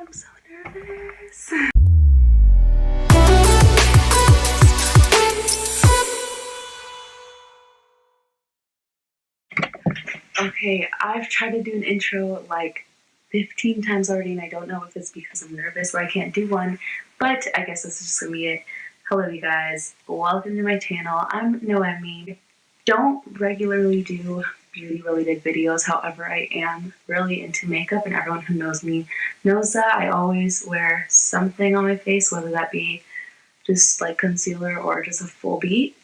I'm so nervous. Okay, I've tried to do an intro like 15 times already, and I don't know if it's because I'm nervous or I can't do one, but I guess this is just gonna be it. Hello, you guys. Welcome to my channel. I'm Noemi. Don't regularly do beauty-related videos, however, I am really into makeup, and everyone who knows me knows that I always wear something on my face, whether that be just like concealer or just a full beat.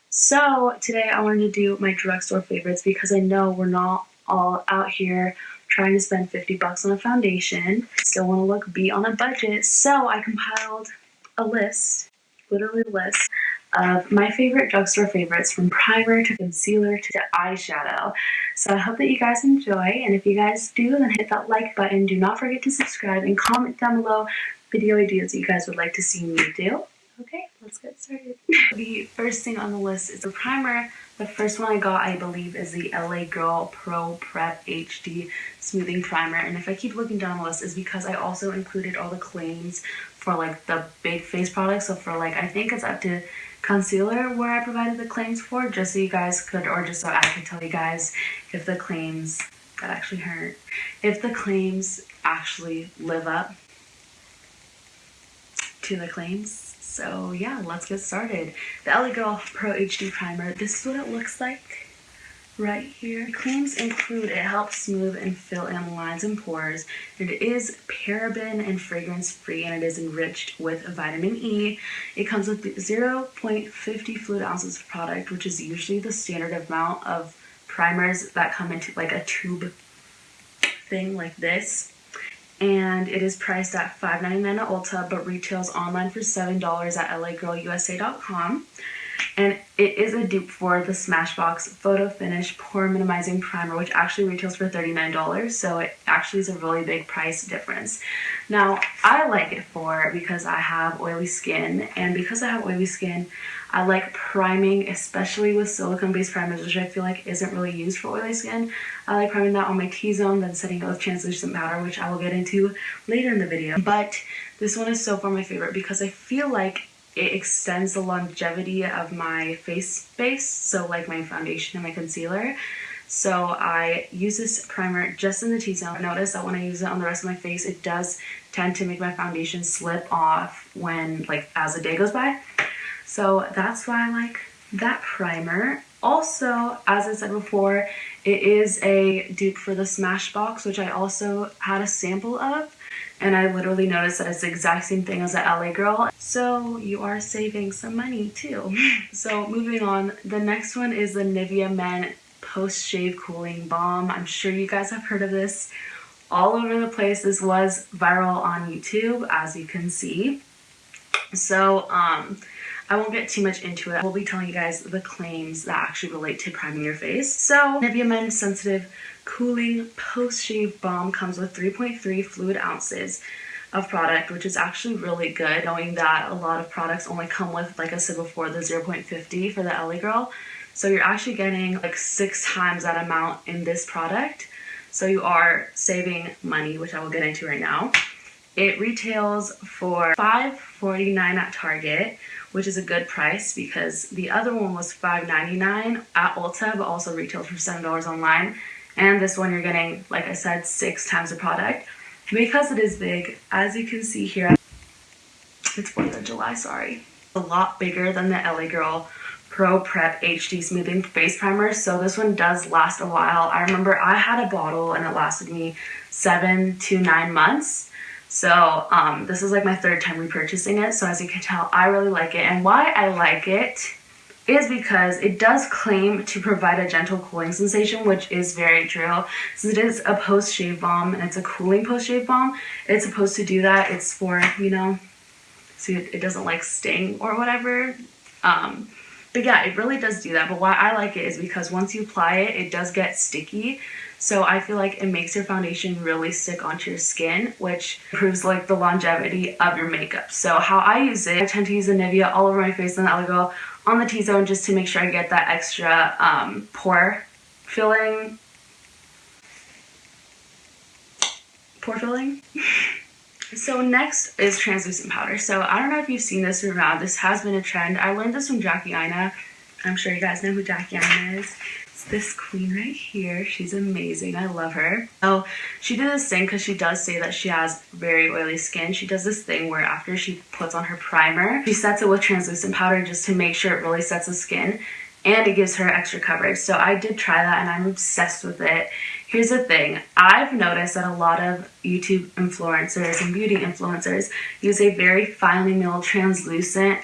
So today I wanted to do my drugstore favorites because I know we're not all out here trying to spend 50 bucks on a foundation. Still want to look beat on a budget. So I compiled a list, literally a list, of my favorite drugstore favorites from primer to concealer to eyeshadow. So I hope that you guys enjoy, and if you guys do, then hit that like button. Do not forget to subscribe and comment down below video ideas that you guys would like to see me do. Okay, let's get started. The first thing on the list is a primer. The first one I got, I believe, is the LA Girl Pro Prep HD Smoothing Primer. And if I keep looking down the list, is because I also included all the claims for like the big face products. So for like, I think it's up to concealer where I provided the claims for, just so you guys could, or just so I could tell you guys if the claims, that actually hurt, if the claims actually live up to the claims. So yeah, let's get started. The LA Girl Pro HD Primer. This is what it looks like right here. The claims include it helps smooth and fill in lines and pores. It is paraben and fragrance free, and it is enriched with vitamin E. It comes with 0.50 fluid ounces of product, which is usually the standard amount of primers that come into like a tube thing like this. And it is priced at $5.99 at Ulta, but retails online for $7 at lagirlusa.com. And it is a dupe for the Smashbox Photo Finish Pore Minimizing Primer, which actually retails for $39, so it actually is a really big price difference. Now, I like it because I have oily skin, and because I have oily skin, I like priming, especially with silicone-based primers, which I feel like isn't really used for oily skin. I like priming that on my T-zone, then setting it with translucent powder, which I will get into later in the video. But this one is so far my favorite because I feel like it extends the longevity of my face base, so like my foundation and my concealer. So I use this primer just in the T-zone. I notice that when I use it on the rest of my face, it does tend to make my foundation slip off when, like, as the day goes by. So that's why I like that primer. Also, as I said before, it is a dupe for the Smashbox, which I also had a sample of. And I literally noticed that it's the exact same thing as the LA Girl. So you are saving some money too. So moving on, the next one is the Nivea Men Post Shave Cooling Balm. I'm sure you guys have heard of this all over the place. This was viral on YouTube, as you can see. So I won't get too much into it. We'll be telling you guys the claims that actually relate to priming your face. So Nivea Men Sensitive Cooling Post-Shave Balm comes with 3.3 fluid ounces of product, which is actually really good, knowing that a lot of products only come with, like I said before, the 0.50 for the LA Girl. So you're actually getting like 6 times that amount in this product. So you are saving money, which I will get into right now. It retails for $5.49 at Target, which is a good price because the other one was $5.99 at Ulta, but also retails for $7 online. And this one you're getting, like I said, 6 times the product. Because it is big, as you can see here, it's 4th of July, sorry. A lot bigger than the LA Girl Pro Prep HD Smoothing Face Primer, so this one does last a while. I remember I had a bottle and it lasted me 7 to 9 months. So this is like my 3rd time repurchasing it, so as you can tell, I really like it. And why I like it is because it does claim to provide a gentle cooling sensation, which is very true. Since it is a post-shave balm and it's a cooling post-shave balm, it's supposed to do that. It's for, you know, so it doesn't like sting or whatever. But yeah, it really does do that. But why I like it is because once you apply it, it does get sticky. So I feel like it makes your foundation really stick onto your skin, which improves like the longevity of your makeup. So how I use it, I tend to use the Nivea all over my face and I'll go on the T-zone just to make sure I get that extra pore filling. So next is translucent powder. So I don't know if you've seen this around. This has been a trend. I learned this from Jackie Aina. I'm sure you guys know who Jackie Aina is. It's this queen right here. She's amazing. I love her. Oh, she did this thing because she does say that she has very oily skin. She does this thing where after she puts on her primer, she sets it with translucent powder just to make sure it really sets the skin. And it gives her extra coverage. So I did try that and I'm obsessed with it. Here's the thing. I've noticed that a lot of YouTube influencers and beauty influencers use a very finely milled translucent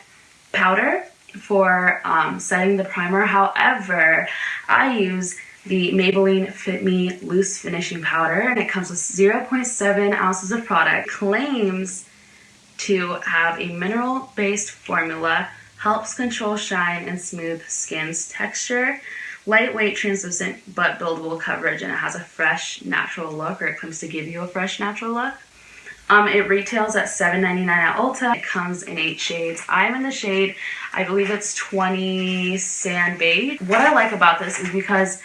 powder for setting the primer. However, I use the Maybelline Fit Me Loose Finishing Powder, and it comes with 0.7 ounces of product. It claims to have a mineral-based formula, helps control shine and smooth skin's texture, lightweight, translucent, but buildable coverage, and it has a fresh, natural look, or it claims to give you a fresh, natural look. It retails at $7.99 at Ulta. It comes in 8 shades. I'm in the shade, I believe it's 20 Sand Beige. What I like about this is because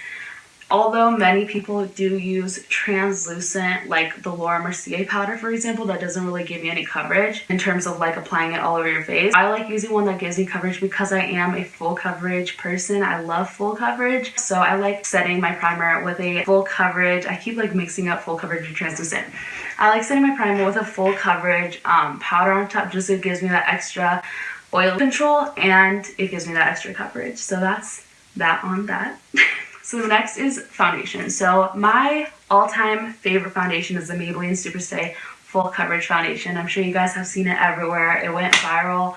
although many people do use translucent, like the Laura Mercier powder, for example, that doesn't really give you any coverage in terms of like applying it all over your face. I like using one that gives me coverage because I am a full coverage person. I love full coverage. So I like setting my primer with a full coverage. I keep like mixing up full coverage and translucent. I like setting my primer with a full coverage powder on top, just so it gives me that extra oil control and it gives me that extra coverage. So that's that on that. So the next is foundation. So my all-time favorite foundation is the Maybelline Superstay Full Coverage Foundation. I'm sure you guys have seen it everywhere. It went viral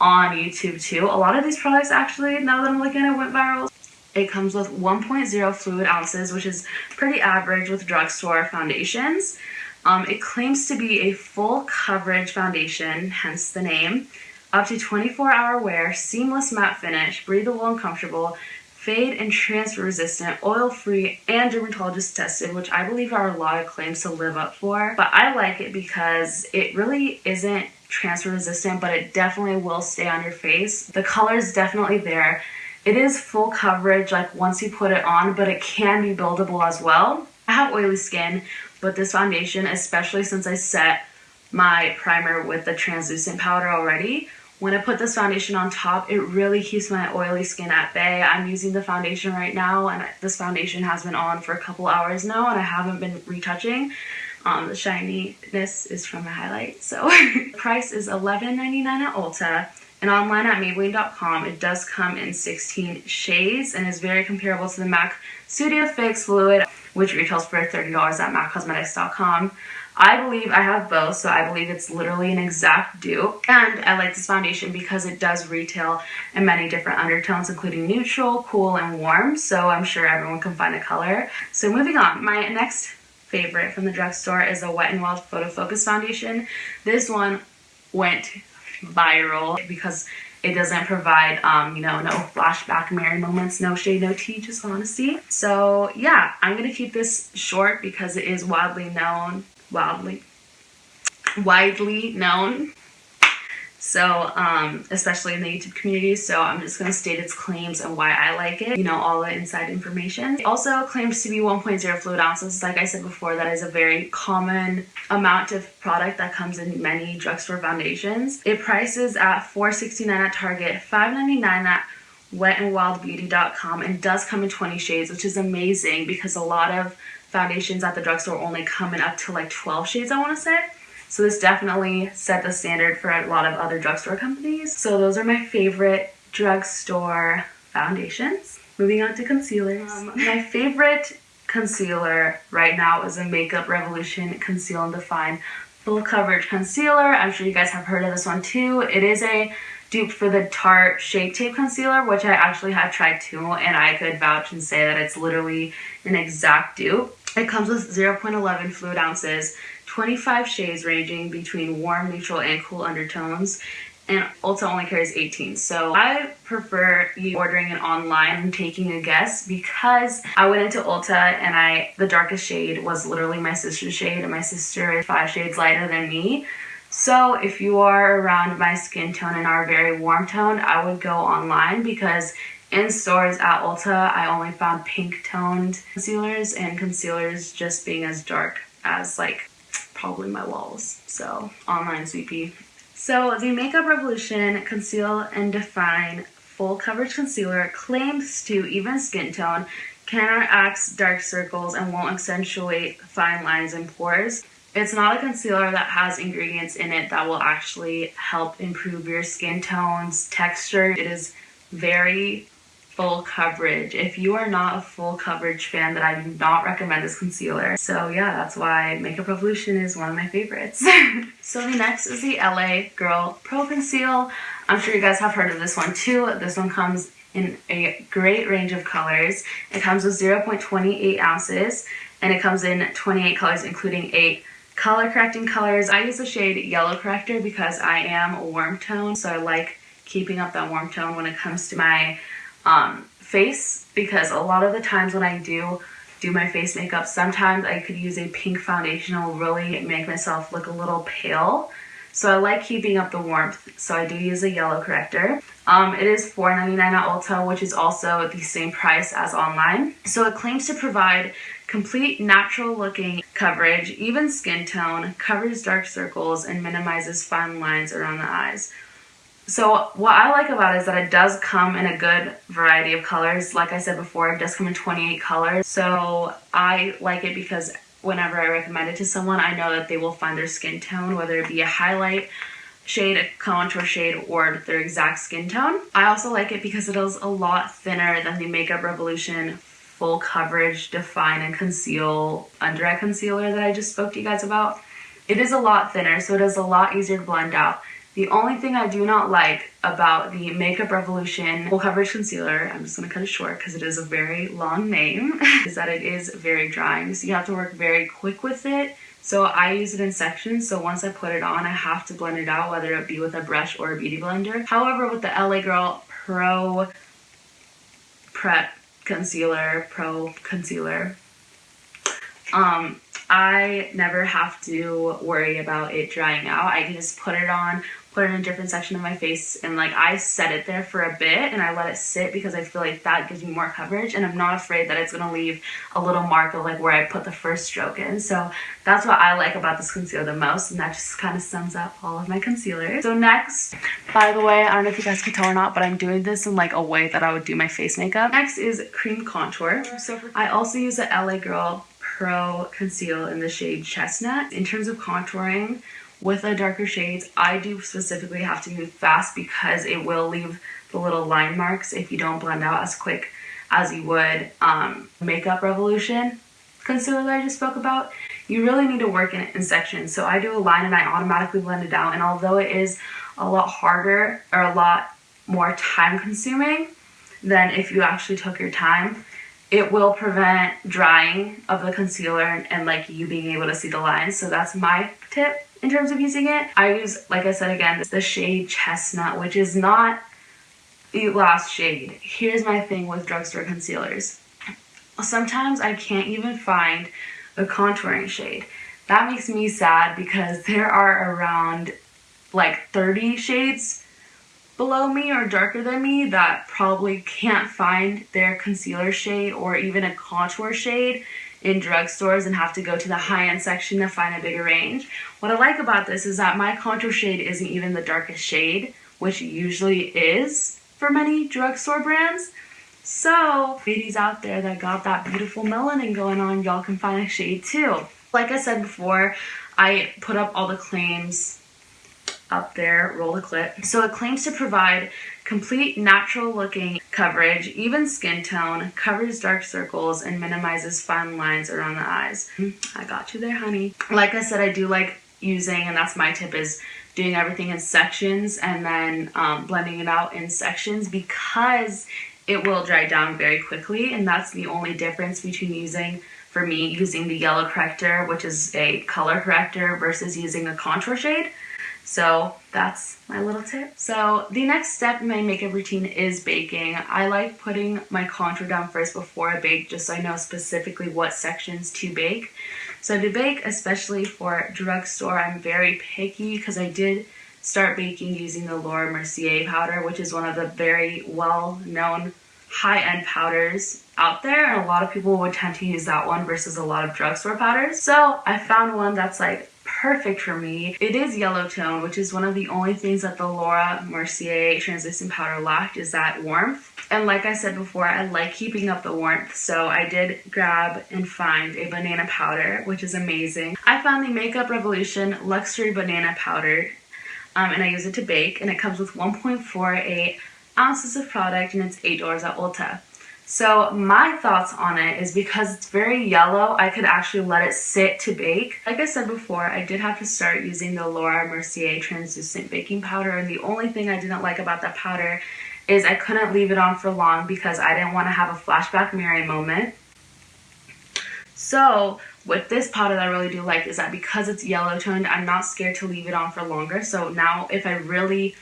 on YouTube too. A lot of these products actually, now that I'm looking at it, went viral. It comes with 1.0 fluid ounces, which is pretty average with drugstore foundations. It claims to be a full coverage foundation, hence the name. Up to 24-hour wear, seamless matte finish, breathable and comfortable, fade and transfer resistant, oil-free, and dermatologist tested, which I believe are a lot of claims to live up for. But I like it because it really isn't transfer resistant, but it definitely will stay on your face. The color is definitely there. It is full coverage like once you put it on, but it can be buildable as well. I have oily skin, but this foundation, especially since I set my primer with the translucent powder already, when I put this foundation on top, it really keeps my oily skin at bay. I'm using the foundation right now, and this foundation has been on for a couple hours now, and I haven't been retouching. The shininess is from my highlight. So the price is $11.99 at Ulta, and online at Maybelline.com. It does come in 16 shades and is very comparable to the MAC Studio Fix Fluid, which retails for $30 at MACCosmetics.com. I believe I have both, so I believe it's literally an exact dupe. And I like this foundation because it does retail in many different undertones, including neutral, cool, and warm. So I'm sure everyone can find a color. So moving on, my next favorite from the drugstore is the Wet n Wild Photo Focus Foundation. This one went viral because it doesn't provide, no flashback Mary moments, no shade, no tea, just honesty. So yeah, I'm gonna keep this short because it is widely known. So especially in the YouTube community, so I'm just going to state its claims and why I like it, all the inside information. It also claims to be 1.0 fluid ounces. Like I said before, that is a very common amount of product that comes in many drugstore foundations. It prices at $4.69 at Target, $5.99 at wetandwildbeauty.com, and does come in 20 shades, which is amazing because a lot of foundations at the drugstore only come in up to like 12 shades, I want to say. So this definitely set the standard for a lot of other drugstore companies. So those are my favorite drugstore foundations. Moving on to concealers. My favorite concealer right now is a Makeup Revolution Conceal and Define Full Coverage Concealer. I'm sure you guys have heard of this one too. It is a dupe for the Tarte Shape Tape Concealer, which I actually have tried too, and I could vouch and say that it's literally an exact dupe. It comes with 0.11 fluid ounces, 25 shades ranging between warm, neutral, and cool undertones, and Ulta only carries 18. So I prefer you ordering it online and taking a guess because I went into Ulta and the darkest shade was literally my sister's shade, and my sister is 5 shades lighter than me. So if you are around my skin tone and are very warm toned, I would go online because in stores at Ulta, I only found pink toned concealers, and concealers just being as dark as like probably my walls. So online sweepy. So the Makeup Revolution Conceal and Define Full Coverage Concealer claims to even skin tone, counteracts dark circles, and won't accentuate fine lines and pores. It's not a concealer that has ingredients in it that will actually help improve your skin tone's texture. It is very full coverage. If you are not a full coverage fan, then I do not recommend this concealer. So yeah, that's why Makeup Revolution is one of my favorites. So the next is the LA Girl Pro Conceal. I'm sure you guys have heard of this one too. This one comes in a great range of colors. It comes with 0.28 ounces and it comes in 28 colors, including 8 color correcting colors. I use the shade Yellow Corrector because I am a warm tone, so I like keeping up that warm tone when it comes to my face, because a lot of the times when I do my face makeup, sometimes I could use a pink foundation that will really make myself look a little pale. So I like keeping up the warmth, so I do use a yellow corrector. It is $4.99 at Ulta, which is also the same price as online. So it claims to provide complete natural looking coverage, even skin tone, covers dark circles, and minimizes fine lines around the eyes. So what I like about it is that it does come in a good variety of colors. Like I said before, it does come in 28 colors. So I like it because whenever I recommend it to someone, I know that they will find their skin tone, whether it be a highlight shade, a contour shade, or their exact skin tone. I also like it because it is a lot thinner than the Makeup Revolution Full Coverage Define and Conceal Under Eye Concealer that I just spoke to you guys about. It is a lot thinner, so it is a lot easier to blend out. The only thing I do not like about the Makeup Revolution Full Coverage Concealer, I'm just going to cut it short because it is a very long name, is that it is very drying. So you have to work very quick with it. So I use it in sections, so once I put it on, I have to blend it out, whether it be with a brush or a beauty blender. However, with the LA Girl Pro Concealer, I never have to worry about it drying out. I can just put it on, put it in a different section of my face, and like I set it there for a bit and I let it sit because I feel like that gives me more coverage, and I'm not afraid that it's gonna leave a little mark of like where I put the first stroke in. So that's what I like about this concealer the most, and that just kind of sums up all of my concealers. So next, by the way, I don't know if you guys can tell or not, but I'm doing this in like a way that I would do my face makeup. Next is Cream Contour. I also use the LA Girl Pro Conceal in the shade Chestnut. In terms of contouring with the darker shades, I do specifically have to move fast because it will leave the little line marks if you don't blend out as quick as you would Makeup Revolution concealer that I just spoke about. You really need to work in it in sections. So I do a line and I automatically blend it out, and although it is a lot harder or a lot more time consuming than if you actually took your time, it will prevent drying of the concealer and like you being able to see the lines. So that's my tip in terms of using it. I use, like I said again, the shade Chestnut, which is not the last shade. Here's my thing with drugstore concealers. Sometimes I can't even find the contouring shade. That makes me sad because there are around like 30 shades below me or darker than me that probably can't find their concealer shade or even a contour shade in drugstores and have to go to the high-end section to find a bigger range. What I like about this is that my contour shade isn't even the darkest shade, which it usually is for many drugstore brands. So ladies out there that got that beautiful melanin going on, y'all can find a shade too. Like I said before, I put up all the claims up there, roll the clip. So it claims to provide complete natural looking coverage, even skin tone, covers dark circles, and minimizes fine lines around the eyes. I got you there, honey. Like I said, I do like using, and that's my tip, is doing everything in sections and then blending it out in sections because it will dry down very quickly, and that's the only difference between using the yellow corrector, which is a color corrector, versus using a contour shade. So that's my little tip. So the next step in my makeup routine is baking. I like putting my contour down first before I bake, just so I know specifically what sections to bake. So to bake, especially for drugstore, I'm very picky because I did start baking using the Laura Mercier powder, which is one of the very well-known high-end powders out there, and a lot of people would tend to use that one versus a lot of drugstore powders. So I found one that's like perfect for me. It is yellow tone, which is one of the only things that the Laura Mercier translucent powder lacked, is that warmth. And like I said before, I like keeping up the warmth, so I did grab and find a banana powder, which is amazing. I found the Makeup Revolution Luxury Banana Powder, and I use it to bake, and it comes with 1.48 ounces of product, and it's $8 at Ulta. So my thoughts on it is, because it's very yellow, I could actually let it sit to bake. Like I said before, I did have to start using the Laura Mercier translucent baking powder, and the only thing I didn't like about that powder is I couldn't leave it on for long because I didn't want to have a flashback Mary moment. So with this powder that I really do like is that because it's yellow toned, I'm not scared to leave it on for longer. So now if I really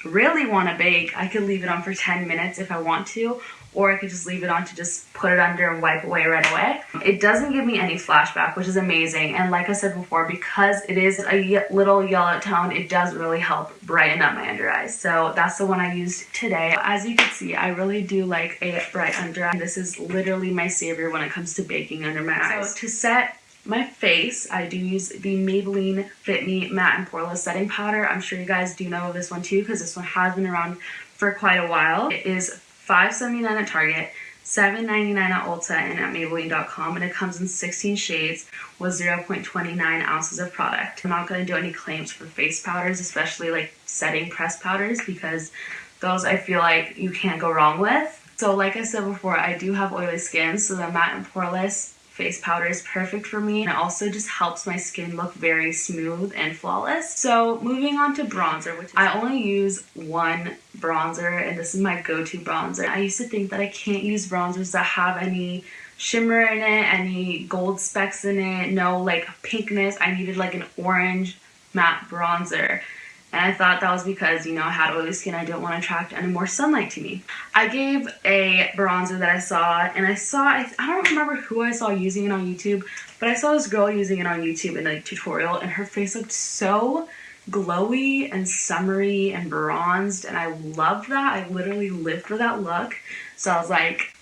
want to bake, I could leave it on for 10 minutes if I want to, or I could just leave it on to just put it under and wipe away right away. It doesn't give me any flashback, which is amazing. And like I said before, because it is a little yellow tone, it does really help brighten up my under eyes. So that's the one I used today. As you can see, I really do like a bright under eye. This is literally my savior when it comes to baking under my eyes. So to set my face, I do use the Maybelline Fit Me Matte and Poreless Setting Powder. I'm sure you guys do know of this one too, because this one has been around for quite a while. It is $5.79 at Target, $7.99 at Ulta, and at Maybelline.com, and it comes in 16 shades with 0.29 ounces of product. I'm not going to do any claims for face powders, especially like setting press powders, because those I feel like you can't go wrong with. So like I said before, I do have oily skin, so the matte and poreless face powder is perfect for me, and it also just helps my skin look very smooth and flawless. So moving on to bronzer, which I only use one bronzer, and this is my go-to bronzer. I used to think that I can't use bronzers that have any shimmer in it, any gold specks in it, no like pinkness. I needed like an orange matte bronzer. And I thought that was because, you know, I had oily skin. I didn't want to attract any more sunlight to me. I gave a bronzer that I saw, and I don't remember who I saw using it on YouTube, but I saw this girl using it on YouTube in a tutorial, and her face looked so glowy and summery and bronzed, and I loved that. I literally lived for that look. So I was like,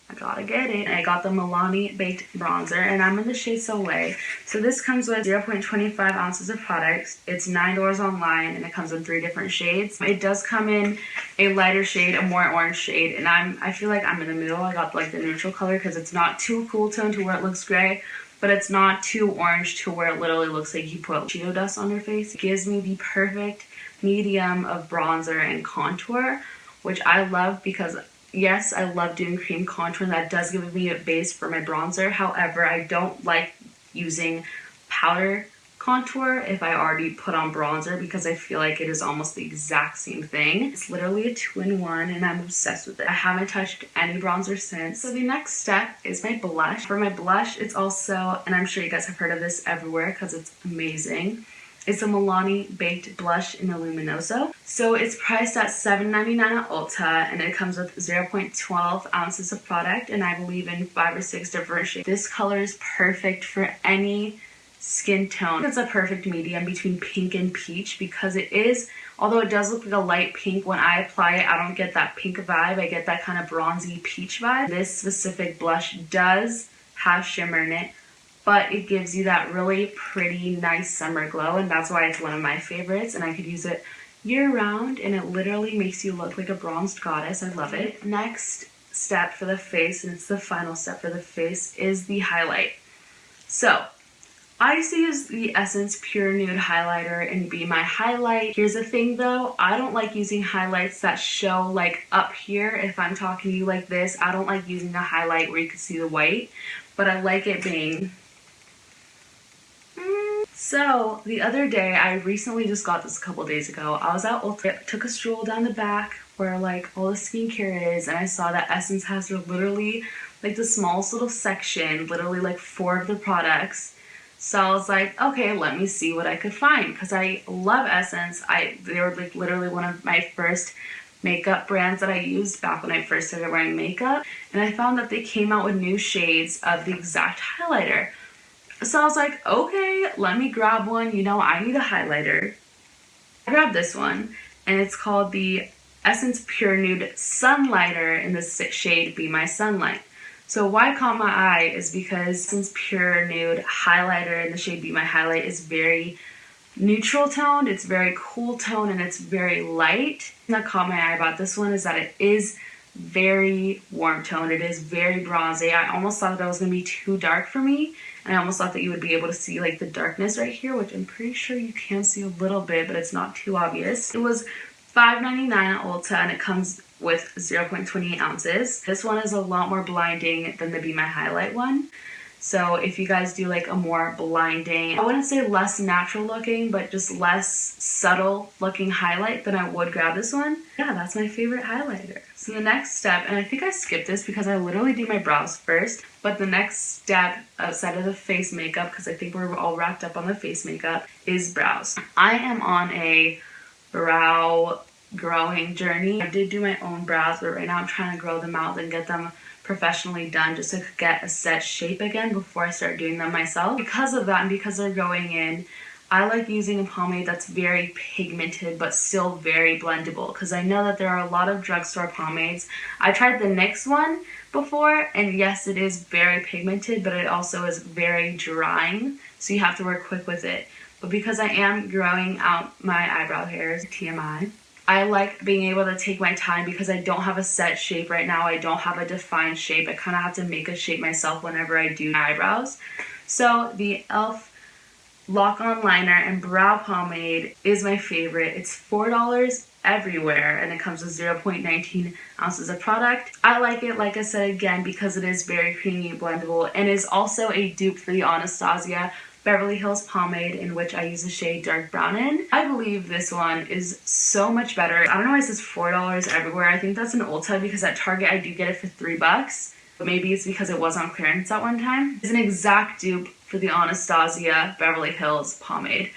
I gotta get it. I got the Milani Baked Bronzer, and I'm in the shade Soleil. So this comes with 0.25 ounces of product. It's $9 online, and it comes in 3 different shades. It does come in a lighter shade, a more orange shade, and I feel like I'm in the middle. I got like the neutral color because it's not too cool tone to where it looks gray, but it's not too orange to where it literally looks like you put Cheeto dust on your face. It gives me the perfect medium of bronzer and contour, which I love because yes, I love doing cream contour, and that does give me a base for my bronzer. However, I don't like using powder contour if I already put on bronzer because I feel like it is almost the exact same thing. It's literally a 2-in-1, and I'm obsessed with it. I haven't touched any bronzer since. So the next step is my blush. For my blush, it's also, and I'm sure you guys have heard of this everywhere because it's amazing, it's a Milani Baked Blush in the Luminoso. So it's priced at $7.99 at Ulta, and it comes with 0.12 ounces of product, and I believe in 5 or 6 different shades. This color is perfect for any skin tone. It's a perfect medium between pink and peach because it is, although it does look like a light pink, when I apply it, I don't get that pink vibe. I get that kind of bronzy peach vibe. This specific blush does have shimmer in it, but it gives you that really pretty, nice summer glow, and that's why it's one of my favorites, and I could use it year-round, and it literally makes you look like a bronzed goddess. I love it. Next step for the face, and it's the final step for the face, is the highlight. So I used to use the Essence Pure Nude Highlighter and Be My Highlight. Here's the thing though, I don't like using highlights that show like up here. If I'm talking to you like this, I don't like using a highlight where you can see the white, but I like it being... So the other day, I recently just got this a couple days ago. I was at Ulta, took a stroll down the back where like all the skincare is, and I saw that Essence has literally like the smallest little section, literally like 4 of the products. So I was like, okay, let me see what I could find, because I love Essence. They were like literally one of my first makeup brands that I used back when I first started wearing makeup, and I found that they came out with new shades of the exact highlighter. So I was like, okay, let me grab one. You know, I need a highlighter. I grabbed this one, and it's called the Essence Pure Nude Sunlighter in the shade Be My Sunlight. So why it caught my eye is because since Pure Nude highlighter in the shade Be My Highlight is very neutral toned, it's very cool tone, and it's very light. And that caught my eye about this one is that it is very warm toned. It is very bronzy. I almost thought that it was going to be too dark for me, and I almost thought that you would be able to see like the darkness right here, which I'm pretty sure you can see a little bit, but it's not too obvious. It was $5.99 at Ulta, and it comes with 0.28 ounces. This one is a lot more blinding than the Be My Highlight one. So if you guys do like a more blinding, I wouldn't say less natural looking, but just less subtle looking highlight, then I would grab this one. Yeah, that's my favorite highlighter. So the next step, and I think I skipped this because I literally do my brows first, but the next step outside of the face makeup, because I think we're all wrapped up on the face makeup, is brows. I am on a brow growing journey. I did do my own brows, but right now I'm trying to grow them out and get them professionally done just to get a set shape again before I start doing them myself. Because of that, and because they're going in, I like using a pomade that's very pigmented but still very blendable, because I know that there are a lot of drugstore pomades. I tried the NYX one before, and yes, it is very pigmented, but it also is very drying, so you have to work quick with it. But because I am growing out my eyebrow hairs, TMI, I like being able to take my time because I don't have a set shape right now. I don't have a defined shape. I kind of have to make a shape myself whenever I do my eyebrows. So the e.l.f. Lock-On Liner and Brow Pomade is my favorite. It's $4 everywhere, and it comes with 0.19 ounces of product. I like it, like I said again, because it is very creamy and blendable, and is also a dupe for the Anastasia Beverly Hills pomade, in which I use the shade Dark Brown in. I believe this one is so much better. I don't know why it says $4 everywhere. I think that's an Ulta, because at Target I do get it for $3. But maybe it's because it was on clearance at one time. It's an exact dupe for the Anastasia Beverly Hills pomade.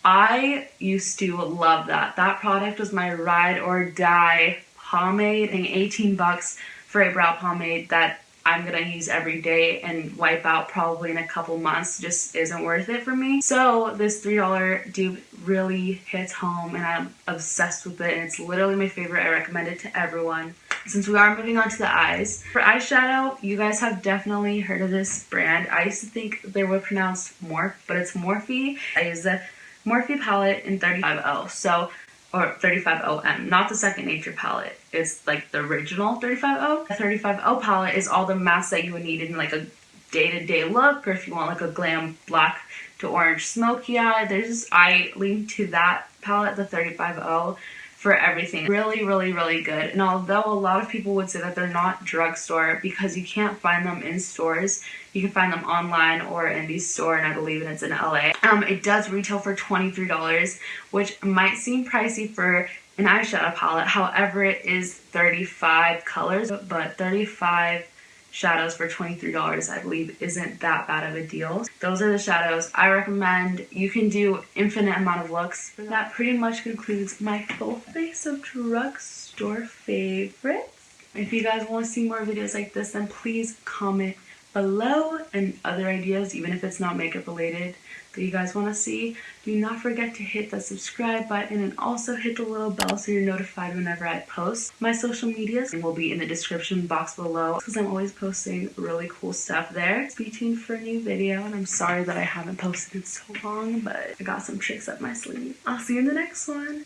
I used to love that. That product was my ride or die pomade. I think $18 for a brow pomade that I'm gonna use every day and wipe out probably in a couple months just isn't worth it for me. So this $3 dupe really hits home, and I'm obsessed with it, and it's literally my favorite. I recommend it to everyone. Since we are moving on to the eyes, for eyeshadow, you guys have definitely heard of this brand. I used to think they were pronounced Morphe, but it's Morphe. I use the Morphe palette in 35O, or 35OM, not the Second Nature palette. It's like the original 35O. The 35O palette is all the masks that you would need in like a day-to-day look, or if you want like a glam black to orange smoky eye. I lean to that palette, the 35O, for everything. Really, really, really good. And although a lot of people would say that they're not drugstore because you can't find them in stores, you can find them online or in the store, and I believe it's in LA. It does retail for $23, which might seem pricey for an eyeshadow palette. However, it is 35 colors, but 35 shadows for $23, I believe, isn't that bad of a deal. Those are the shadows I recommend. You can do infinite amount of looks. That pretty much concludes my full face of drugstore favorites. If you guys want to see more videos like this, then please comment below, and other ideas, even if it's not makeup related, that you guys want to see. Do not forget to hit the subscribe button, and also hit the little bell so you're notified whenever I post. My social medias will be in the description box below, because I'm always posting really cool stuff there. Stay tuned for a new video, and I'm sorry that I haven't posted in so long, but I got some tricks up my sleeve. I'll see you in the next one.